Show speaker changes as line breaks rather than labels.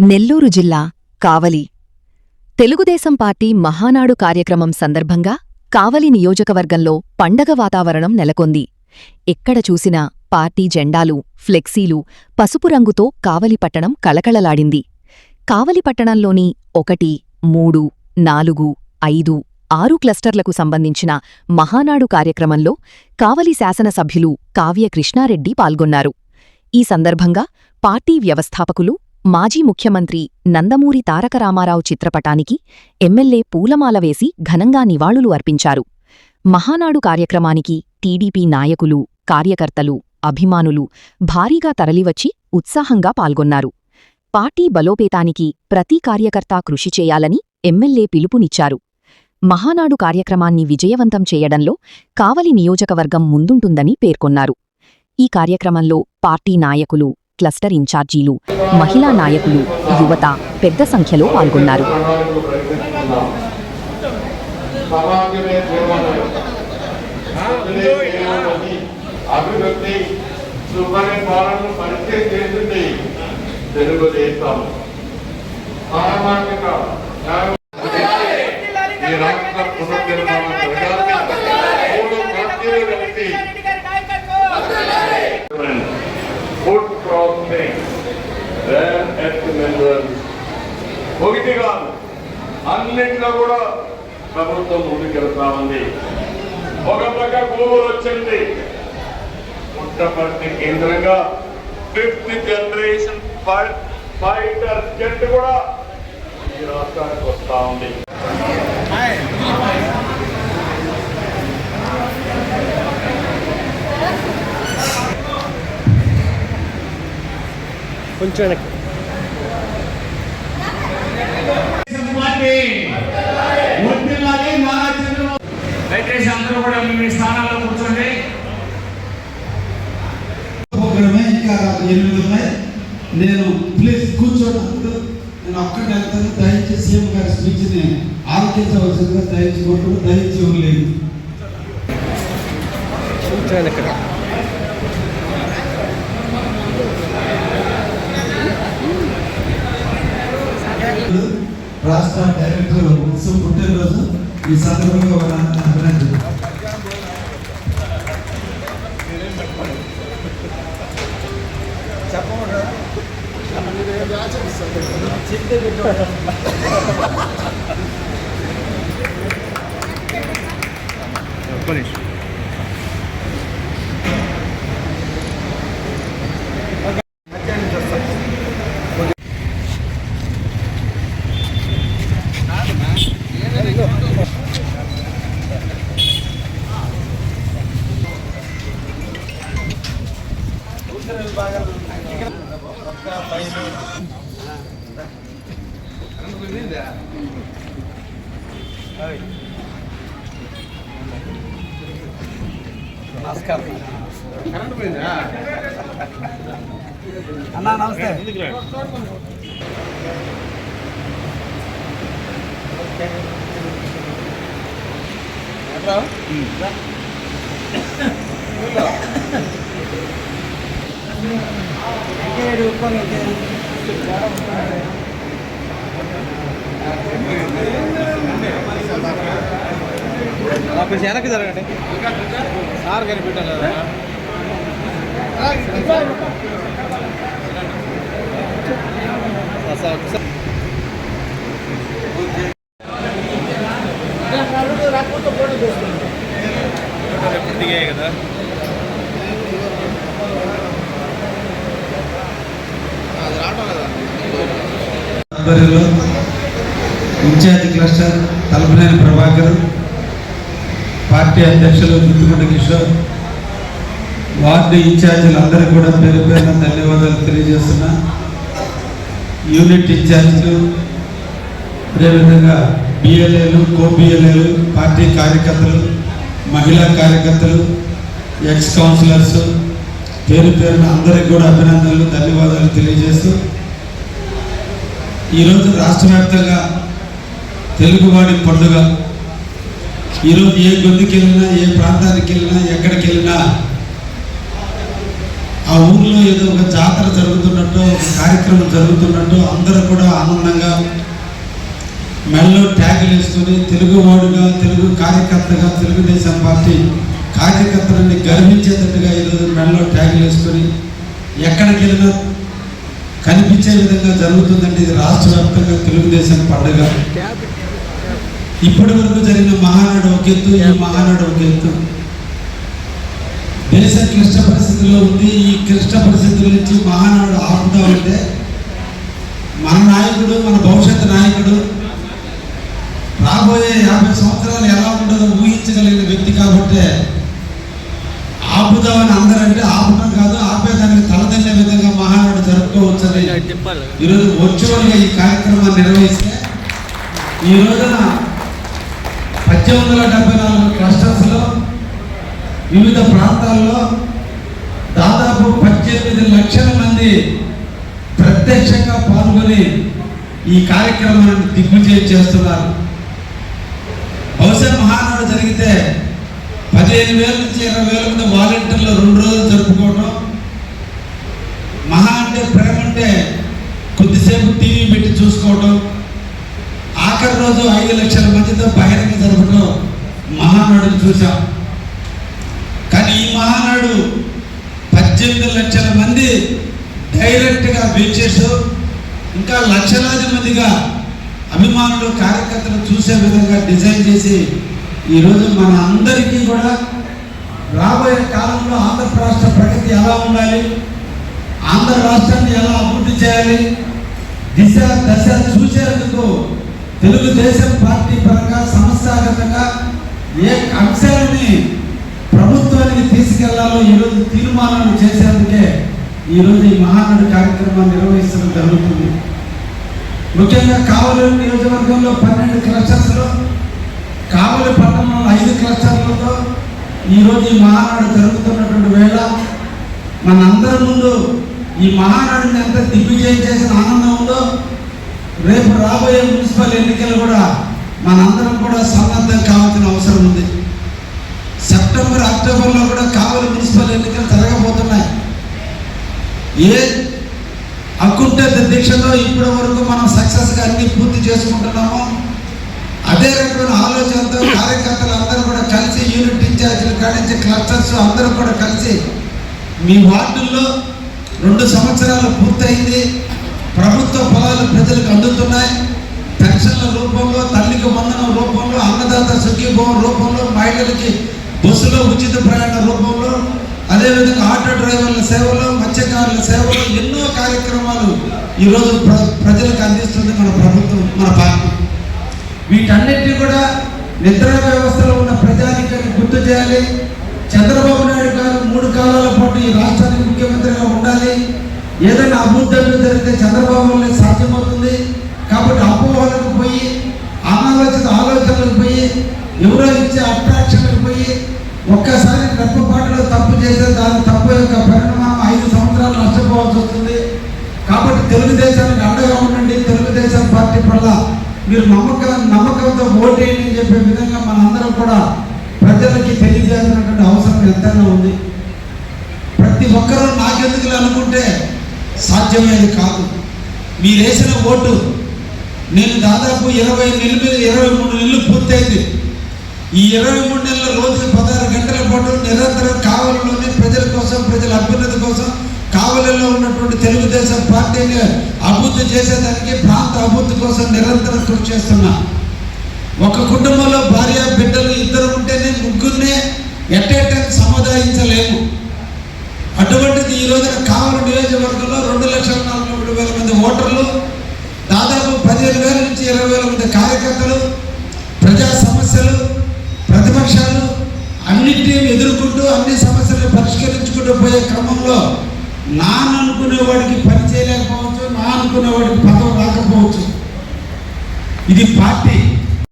నెల్లూరు జిల్లా కావలి తెలుగుదేశం పార్టీ మహానాడు కార్యక్రమం సందర్భంగా కావలి నియోజకవర్గంలో పండగ వాతావరణం నెలకొంది. ఎక్కడ చూసినా పార్టీ జెండాలు, ఫ్లెక్సీలు, పసుపు రంగుతో కావలి పట్టణం కళకళలాడింది. కావలి పట్టణంలోని 1, 3, 4, 5, 6 క్లస్టర్లకు సంబంధించిన మహానాడు కార్యక్రమంలో కావలి శాసనసభ్యులు కావ్య కృష్ణారెడ్డి పాల్గొన్నారు. ఈ సందర్భంగా పార్టీ వ్యవస్థాపకులు, మాజీ ముఖ్యమంత్రి నందమూరి తారక రామారావు చిత్రపటానికి ఎమ్మెల్యే పూలమాల వేసి ఘనంగా నివాళులు అర్పించారు. మహానాడు కార్యక్రమానికి టీడీపీ నాయకులు, కార్యకర్తలు, అభిమానులు భారీగా తరలివచ్చి ఉత్సాహంగా పాల్గొన్నారు. పార్టీ బలోపేతానికి ప్రతి కార్యకర్తా కృషి చేయాలని ఎమ్మెల్యే పిలుపునిచ్చారు. మహానాడు కార్యక్రమాన్ని విజయవంతం చేయడంలో కావలి నియోజకవర్గం ముందుంటుందని పేర్కొన్నారు. ఈ కార్యక్రమంలో పార్టీ నాయకులు, క్లస్టర్ ఇన్ఛార్జీలు, మహిళా నాయకులు, యువత పెద్ద సంఖ్యలో పాల్గొన్నారు.
ఒకటిగా అన్నింటిలో కూడా ప్రభుత్వం ముందుకెళ్తా ఉంది. ఒక పక్క గోవులు వచ్చింది, పుట్టపర్తి కేంద్రంగా 5th జనరేషన్ ఫైటర్ జెట్ కూడా ఈ రాష్ట్రానికి వస్తా ఉంది.
కొంచెం
దయచేసి అందరూ కూడా మీ స్థానాల్లో కూర్చోండి.
ప్రోగ్రామే ఇంకా 8 ఉన్నాయి. నేను ప్లీజ్ కూర్చోటప్పుడు నేను ఒక్కటి వెళ్తాను. దయచేసి సీఎం గారి స్పీచ్ని ఆలోచించవలసిందిగా దయచేసి ఇవ్వలేదు. రాష్ట్ర డైరెక్టర్ ఉత్సవం పుట్టినరోజు ఈ సందర్భంగా అభినందన.
అన్నా నమస్తే. కొంచెం వెనక్కి జరగండి సార్, కనిపెట్టాం కదా. దిగాయి కదా.
ఆధ్వర్యంలో incharge cluster Talapaneni Prabhakar, party అధ్యక్షులు ముత్తుకొండ కిషోర్, వార్డు ఇన్ఛార్జీలందరికీ కూడా పేరు పేరున ధన్యవాదాలు తెలియజేస్తున్నా. యూనిట్ ఇన్ఛార్జీలు, అదేవిధంగా బిఎల్ఏలు, కో-బిఎల్ఏలు, పార్టీ కార్యకర్తలు, మహిళా కార్యకర్తలు, ఎక్స్ కౌన్సిలర్స్ పేరు పేరున అందరికి కూడా అభినందనలు, ధన్యవాదాలు తెలియజేస్తూ, ఈరోజు రాష్ట్ర వ్యాప్తంగా తెలుగువాడి పండుగ. ఈరోజు ఏ గొంతుకి వెళ్ళినా, ఏ ప్రాంతానికి వెళ్ళినా, ఎక్కడికి వెళ్ళినా ఆ ఊర్లో ఏదో ఒక జాతర జరుగుతున్నట్టు, ఒక కార్యక్రమం జరుగుతున్నట్టు అందరూ కూడా ఆనందంగా మెడలో ట్యాగులు వేసుకొని తెలుగువాడుగా, తెలుగు కార్యకర్తగా, తెలుగుదేశం పార్టీ కార్యకర్తలని గర్వించేటట్టుగా ఈరోజు మెడలో ట్యాగులు వేసుకొని ఎక్కడికి వెళ్ళినా కనిపించే విధంగా జరుగుతుందంటే ఇది రాష్ట్ర వ్యాప్తంగా తెలుగుదేశం పండుగ. ఇప్పటి వరకు జరిగిన మహానాడు ఒక ఎత్తు, ఈ మహానాడు ఒక ఎత్తు. దేశం క్లిష్ట పరిస్థితుల్లో ఉంది. ఈ క్లిష్ట పరిస్థితుల నుంచి మహానాడు ఆపుదామంటే మన నాయకుడు, మన భవిష్యత్తు నాయకుడు రాబోయే 50 సంవత్సరాలు ఎలా ఉండదో ఊహించగలిగిన వ్యక్తి కాబట్టి ఆపుదామని అందరంటే ఆపడం కాదు, ఆపేదానికి తలదన్నే విధంగా మహానాడు జరుపుకోవచ్చని ఈరోజు వర్చువల్గా ఈ కార్యక్రమాన్ని నిర్వహిస్తే ఈ రోజున 1874 క్లస్టర్స్లో వివిధ ప్రాంతాల్లో దాదాపు 18 లక్షల మంది ప్రత్యక్షంగా పాల్గొని ఈ కార్యక్రమాన్ని దిగ్విజయం చేస్తున్నారు. బహుశా మహానాడు జరిగితే 15,000 నుంచి 20,000 మంది వాలంటీర్లు 2 రోజులు జరుపుకోవడం, మహా అంటే ప్రేమ అంటే కొద్దిసేపు టీవీ పెట్టి చూసుకోవడం, ఆఖరి రోజు 5 లక్షల మందితో బహిరంగ జరపడం మహానాడుని చూసాం. కానీ ఈ మహానాడు 18 లక్షల మంది డైరెక్ట్గా వీక్షిస్తూ ఇంకా లక్షలాది మందిగా అభిమానులు, కార్యకర్తలు చూసే విధంగా డిజైన్ చేసి ఈరోజు మన అందరికీ కూడా రాబోయే కాలంలో ఆంధ్ర రాష్ట్ర ప్రగతి ఎలా ఉండాలి, ఆంధ్ర రాష్ట్రాన్ని ఎలా అభివృద్ధి చేయాలి, దిశ దశ చూసేందుకు తెలుగుదేశం పార్టీ పరంగా సంస్థాగతంగా ఏ అంశాలని ప్రభుత్వానికి తీసుకెళ్లాలో ఈరోజు తీర్మానాలు చేసేందుకే ఈరోజు ఈ మహానాడు కార్యక్రమాన్ని నిర్వహించడం జరుగుతుంది. ముఖ్యంగా కావలి నియోజకవర్గంలో 12 క్లస్టర్స్లో, కావలి పట్టణంలో 5 క్లస్టర్లతో ఈరోజు ఈ మహానాడు జరుగుతున్నటువంటి వేళ మనందరి ముందు ఈ మహానాడుని ఎంత దిగ్విజయం చేసిన ఆనందం ఉందో రేపు రాబోయే మున్సిపల్ ఎన్నికలు కూడా మనందరం కూడా సన్నద్ధం కావాల్సిన అవసరం ఉంది. సెప్టెంబర్, అక్టోబర్లో కూడా కావలి మున్సిపల్ ఎన్నికలు జరగబోతున్నాయి. ఏ అకుంఠ దీక్షతో ఇప్పటి వరకు మనం సక్సెస్గా అన్ని పూర్తి చేసుకుంటున్నామో అదే రకమైన ఆలోచనతో కార్యకర్తలు అందరూ కూడా కలిసి, యూనిట్ ఇన్ఛార్జీలు కానించి క్లస్టర్స్ అందరూ కూడా కలిసి మీ వార్డుల్లో 2 సంవత్సరాలు పూర్తయింది. ప్రభుత్వ ఫలాలు ప్రజలకు అందుతున్నాయి. పెన్షన్ల రూపంలో, తల్లికి వందనం రూపంలో, అన్నదాత సుఖీభవం రూపంలో, మహిళలకి బస్సులో ఉచిత ప్రయాణ రూపంలో, అదేవిధంగా ఆటో డ్రైవర్ల సేవలో, మత్స్యకారుల సేవలో ఎన్నో కార్యక్రమాలు ఈరోజు ప్రజలకు అందిస్తుంది మన ప్రభుత్వం, మన పార్టీ. వీటన్నిటినీ కూడా నిద్ర వ్యవస్థలో ఉన్న ప్రజానికాన్ని గుర్తు చేయాలి. చంద్రబాబు నాయుడు గారు 3 కాలాల పాటు ఈ రాష్ట్రానికి ముఖ్యమంత్రిగా ఉండాలి. ఏదైనా అభివృద్ధి జరిగితే చంద్రబాబు వల్లే సాధ్యమవుతుంది. కాబట్టి అపోహలకు పోయి, అనాలోచిత ఆలోచనలకు పోయి, ఎవరో ఇచ్చే అట్రాక్షన్లకు పోయి ఒక్కసారి రెప్పపాటులో తప్పు చేస్తే దాని తప్పు యొక్క పరిణామం 5 సంవత్సరాలు నష్టపోవాల్సి వస్తుంది. కాబట్టి తెలుగుదేశానికి అండగా ఉండండి. తెలుగుదేశం పార్టీ పట్ల మీరు నమ్మకంతో ఓటేయండి అని చెప్పే విధంగా మనందరం కూడా ప్రజలకి తెలియజేయాల్సినటువంటి అవసరం ఎంతైనా ఉంది. ప్రతి ఒక్కరూ నాకెందుకు అనుకుంటే సాధ్యమేది కాదు. మీరు వేసిన ఓటు, నేను దాదాపు 23 నెలలు పూర్తయింది. ఈ 23 నెలల రోజుకి 16 గంటల పాటు నిరంతరం కావలిలోనే ప్రజల కోసం, ప్రజల అభ్యున్నతి కోసం, కావలిలో ఉన్నటువంటి తెలుగుదేశం పార్టీని అభివృద్ధి చేసేదానికి, ప్రాంత అభివృద్ధి కోసం నిరంతరం కృషి చేస్తున్నా. ఒక కుటుంబంలో భార్య, బిడ్డలు 2 ఉంటేనే 3నే ఎట్ ఏ టైం సముదాయించలేము. అటువంటిది ఈ రోజున కావలి నియోజకవర్గంలో 2,43,000 మంది ఓటర్లు, దాదాపు 15,000 నుంచి 20,000 మంది కార్యకర్తలు, ప్రజా సమస్యలు, ప్రతిపక్షాలు అన్నింటినీ ఎదుర్కొంటూ అన్ని సమస్యలను పరిష్కరించుకుంటూ పోయే క్రమంలో అనుకునేవాడికి పని చేయలేకపోవచ్చు, అనుకునేవాడికి పదవి రాకపోవచ్చు. ఇది పార్టీ.